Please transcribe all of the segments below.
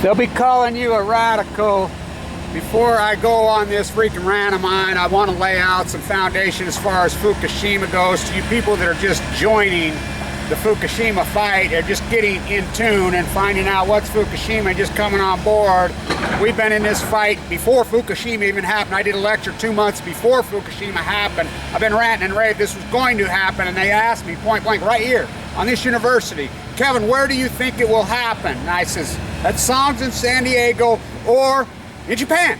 They'll be calling you a radical. Before I go on this freaking rant of mine, I want to lay out some foundation as far as Fukushima goes to you people that are just joining the Fukushima fight, or just getting in tune and finding out what's Fukushima and just coming on board. We've been in this fight before Fukushima even happened. I did a lecture 2 months before Fukushima happened. I've been ranting and raving this was going to happen, and they asked me point blank right here on this university, Kevin, where do you think it will happen? And I says, that song's in San Diego or in Japan.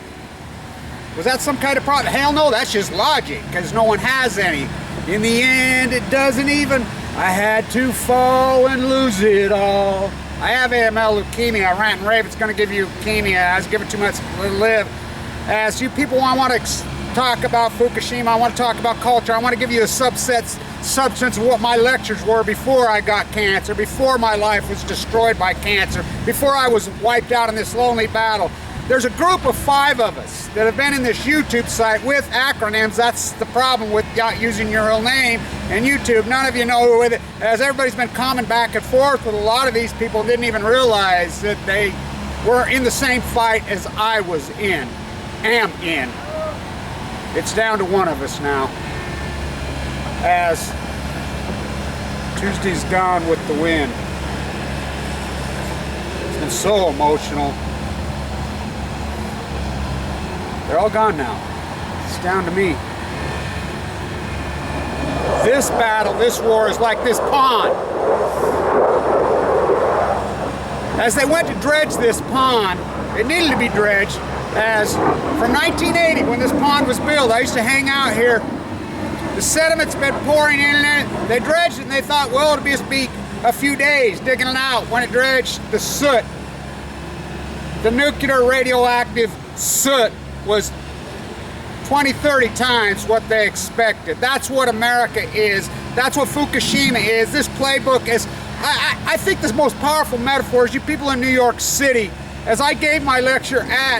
Was that some kind of problem? Hell no, that's just logic, because no one has any. In the end, it doesn't even. I had to fall and lose it all. I have AML leukemia. I rant and rave. It's going to give you leukemia. I was given too much to live. As you people, I want to talk about Fukushima. I want to talk about culture. I want to give you a substance of what my lectures were before I got cancer, before my life was destroyed by cancer, before I was wiped out in this lonely battle. There's a group of 5 of us that have been in this YouTube site with acronyms. That's the problem with not using your real name and YouTube. None of you know who with it. As everybody's been coming back and forth with a lot of these people, didn't even realize that they were in the same fight as I was in, am in. It's down to one of us now. As Tuesday's gone with the wind. It's been so emotional. They're all gone now. It's down to me. This battle, this war is like this pond. As they went to dredge this pond, it needed to be dredged, as from 1980 when this pond was built, I used to hang out here. The sediment's been pouring in and they dredged it and they thought, well, it'll just be a few days digging it out. When it dredged, the soot, the nuclear radioactive soot, was 20, 30 times what they expected. That's what America is. That's what Fukushima is. This playbook is, I think the most powerful metaphor is you people in New York City. As I gave my lecture at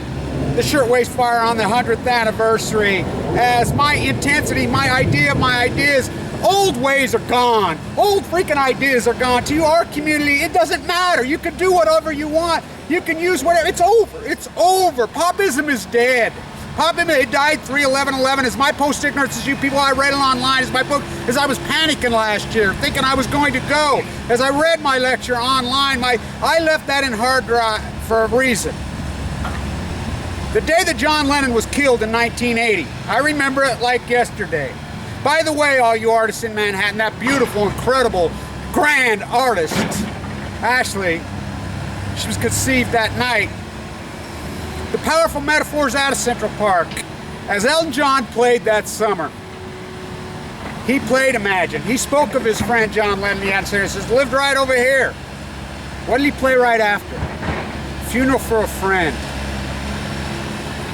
the Shirtwaist Fire on the 100th anniversary, as my intensity, my ideas, old ways are gone. Old freaking ideas are gone. To our community, it doesn't matter. You can do whatever you want. You can use whatever. It's over. It's over. Popism is dead. Popism, it died 3/11/11. As my post-ignorance as you people, I read it online as my book, as I was panicking last year, thinking I was going to go. As I read my lecture online, I left that in hard drive for a reason. The day that John Lennon was killed in 1980, I remember it like yesterday. By the way, all you artists in Manhattan, that beautiful, incredible, grand artist, Ashley, she was conceived that night. The powerful metaphors out of Central Park. As Elton John played that summer, he played Imagine. He spoke of his friend John Lennon, the answer, and says, lived right over here. What did he play right after? Funeral for a Friend.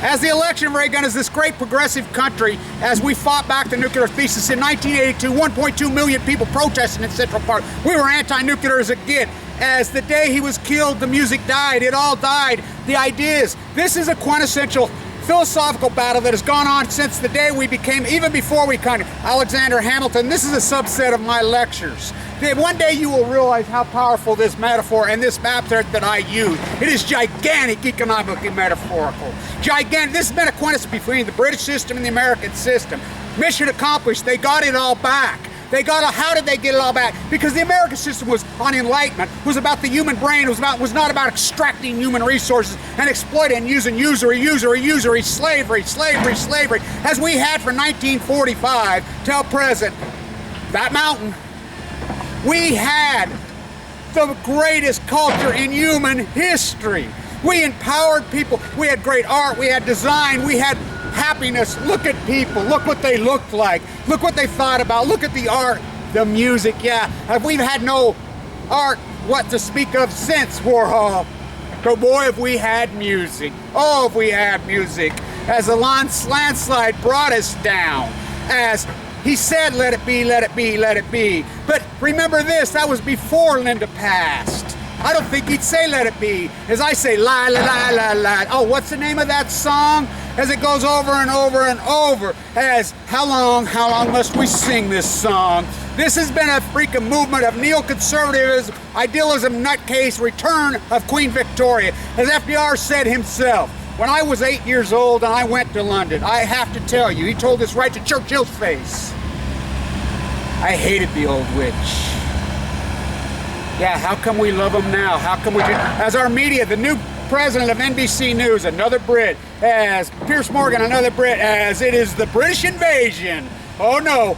As the election of Reagan is this great progressive country, as we fought back the nuclear thesis in 1982, 1.2 million people protesting in Central Park. We were anti-nuclear as a kid. As the day he was killed, the music died. It all died. The ideas. This is a quintessential philosophical battle that has gone on since the day we became, even before we kind of, Alexander Hamilton. This is a subset of my lectures. One day you will realize how powerful this metaphor and this map that I use. It is gigantic, economically metaphorical. Gigantic. This has been a quintessence between the British system and the American system. Mission accomplished. They got it all back. How did they get it all back? Because the American system was on enlightenment, was about the human brain, was not about extracting human resources and exploiting and using usury, slavery, as we had from 1945 till present. That mountain. We had the greatest culture in human history. We empowered people. We had great art. We had design. We had happiness. Look at people. Look what they looked like. Look what they thought about. Look at the art, the music. Yeah, we've had no art, what to speak of, since Warhol. But boy, if we had music. Oh, if we had music. As the landslide brought us down. As he said, let it be, let it be, let it be. But remember this, that was before Linda passed. I don't think he'd say let it be. As I say, la, la, la, la, la. Oh, what's the name of that song? As it goes over and over and over. As, how long must we sing this song? This has been a freaking movement of neoconservatism, idealism, nutcase, return of Queen Victoria. As FDR said himself, when I was 8 years old and I went to London, I have to tell you, he told this right to Churchill's face. I hated the old witch. Yeah, how come we love them now? How come we do? As our media, the new president of NBC News, another Brit, as Piers Morgan, another Brit, as it is the British invasion. Oh no,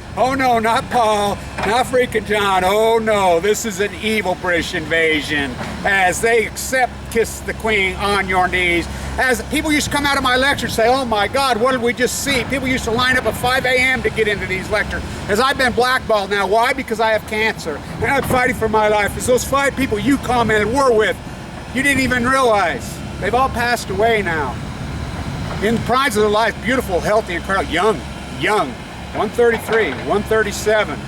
not Paul, not freaking John. Oh no, this is an evil British invasion. As they accept kiss the Queen on your knees. As people used to come out of my lectures and say, oh my God, what did we just see? People used to line up at 5 a.m. to get into these lectures. As I've been blackballed now. Why? Because I have cancer. And I'm fighting for my life. As those 5 people you commented were with, you didn't even realize. They've all passed away now. In the prides of their life, beautiful, healthy, incredible, young. 133, 137.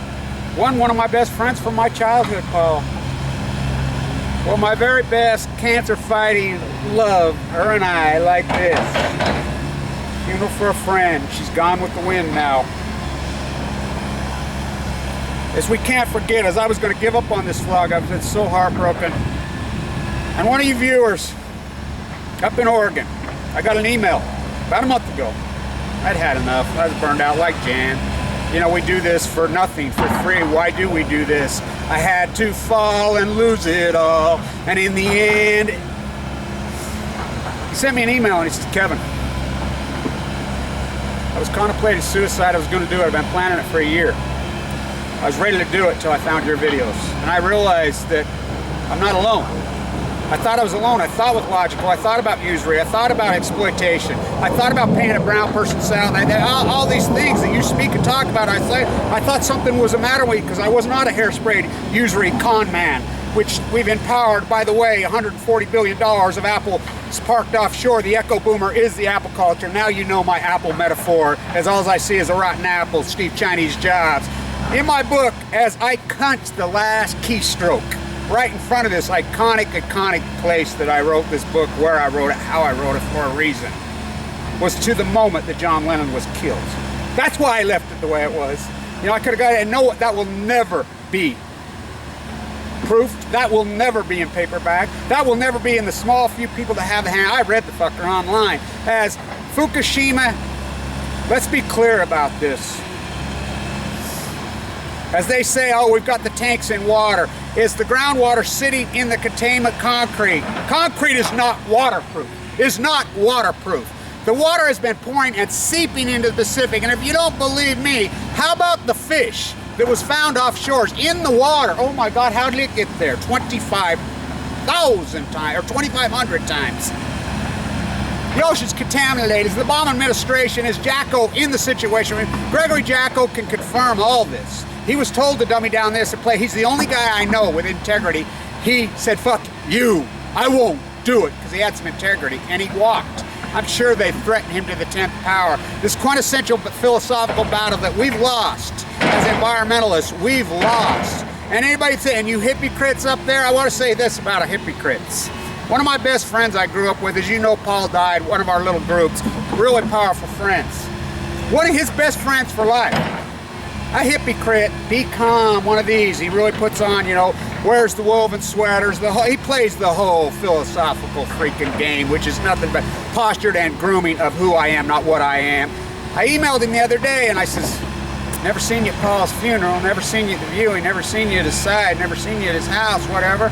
One of my best friends from my childhood, Paul. Well, my very best cancer-fighting love, her and I, like this. Funeral for a friend. She's gone with the wind now. As we can't forget, as I was going to give up on this vlog, I've been so heartbroken. And one of you viewers up in Oregon, I got an email about a month ago. I'd had enough. I was burned out like Jan. You know, we do this for nothing, for free. Why do we do this? I had to fall and lose it all. And in the end, he sent me an email and he says, Kevin, I was contemplating suicide. I was going to do it. I've been planning it for a year. I was ready to do it until I found your videos. And I realized that I'm not alone. I thought I was alone. I thought with logical. I thought about usury. I thought about exploitation. I thought about paying a brown person salary. All these things that you speak and talk about. I thought something was the matter with me because I was not a hairsprayed usury con man, which we've empowered. By the way, $140 billion of Apple is parked offshore. The echo boomer is the apple culture. Now you know my Apple metaphor, as all I see is a rotten apple, Steve Chinese Jobs. In my book, as I cunched the last keystroke, right in front of this iconic place that I wrote this book, where I wrote it, how I wrote it, for a reason, was to the moment that John Lennon was killed. That's why I left it the way it was. You know, I could have got it, and no, that will never be proofed. That will never be in paperback. That will never be in the small few people that have the hand. I read the fucker online. As Fukushima, let's be clear about this. As they say, oh, we've got the tanks in water. Is the groundwater sitting in the containment concrete? Concrete is not waterproof. It's not waterproof. The water has been pouring and seeping into the Pacific. And if you don't believe me, how about the fish that was found offshore in the water? Oh my God, how did it get there? 25,000 times, or 2,500 times. The ocean's contaminated. The Obama administration is Jacko in the situation. Gregory Jacko can confirm all this. He was told to dummy down this and play. He's the only guy I know with integrity. He said, fuck you, I won't do it, because he had some integrity, and he walked. I'm sure they threatened him to the 10th power. This quintessential philosophical battle that we've lost as environmentalists, we've lost. And anybody saying, you hypocrites up there, I want to say this about hypocrites. One of my best friends I grew up with, as you know, Paul died, one of our little groups, really powerful friends. One of his best friends for life. A hypocrite, be calm, one of these. He really puts on, you know, wears the woven sweaters. He plays the whole philosophical freaking game, which is nothing but postured and grooming of who I am, not what I am. I emailed him the other day and I says, never seen you at Paul's funeral, never seen you at the viewing, never seen you at his side, never seen you at his house, whatever.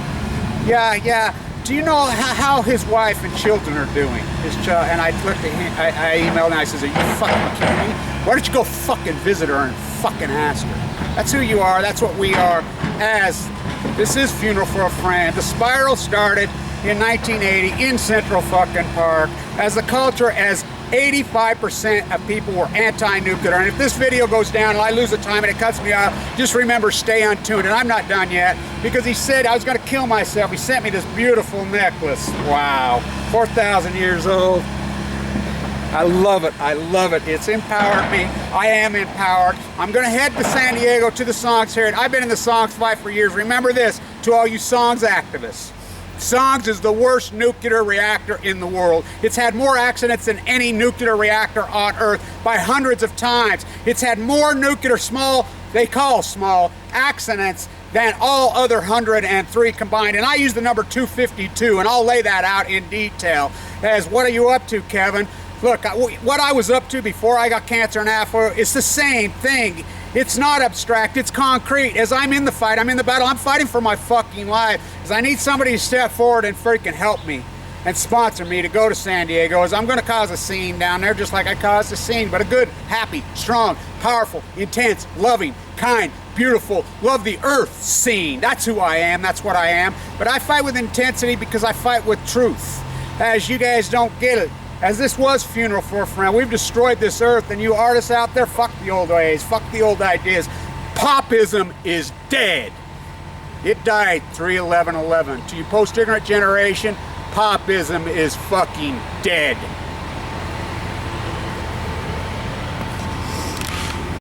Yeah. Do you know how his wife and children are doing? His child, and I looked at him, I emailed and I says, are you fucking kidding me? Why don't you go fucking visit her and fucking ask her? That's who you are, that's what we are. As this is Funeral for a Friend. The spiral started in 1980 in Central fucking Park as the culture, as 85% of people were anti-nuclear. And if this video goes down and I lose the time and it cuts me off, just remember, stay untuned. And I'm not done yet, because he said I was going to kill myself. He sent me this beautiful necklace. Wow, 4,000 years old. I love it. I love it. It's empowered me. I am empowered. I'm going to head to San Diego to the Songs here. I've been in the Songs fight for years. Remember this, to all you Songs activists. Songs is the worst nuclear reactor in the world. It's had more accidents than any nuclear reactor on Earth by hundreds of times. It's had more nuclear they call small, accidents than all other 103 combined. And I use the number 252, and I'll lay that out in detail as what are you up to, Kevin? Look, what I was up to before I got cancer and AFO, it's the same thing. It's not abstract, it's concrete. As I'm in the fight, I'm in the battle, I'm fighting for my fucking life, because I need somebody to step forward and freaking help me and sponsor me to go to San Diego, as I'm going to cause a scene down there just like I caused a scene, but a good, happy, strong, powerful, intense, loving, kind, beautiful, love the earth scene. That's who I am, that's what I am. But I fight with intensity because I fight with truth. As you guys don't get it, as this was Funeral for a Friend, we've destroyed this earth, and you artists out there, fuck the old ways, fuck the old ideas. Popism is dead. It died 3/11/11. To you post-ignorant generation, popism is fucking dead.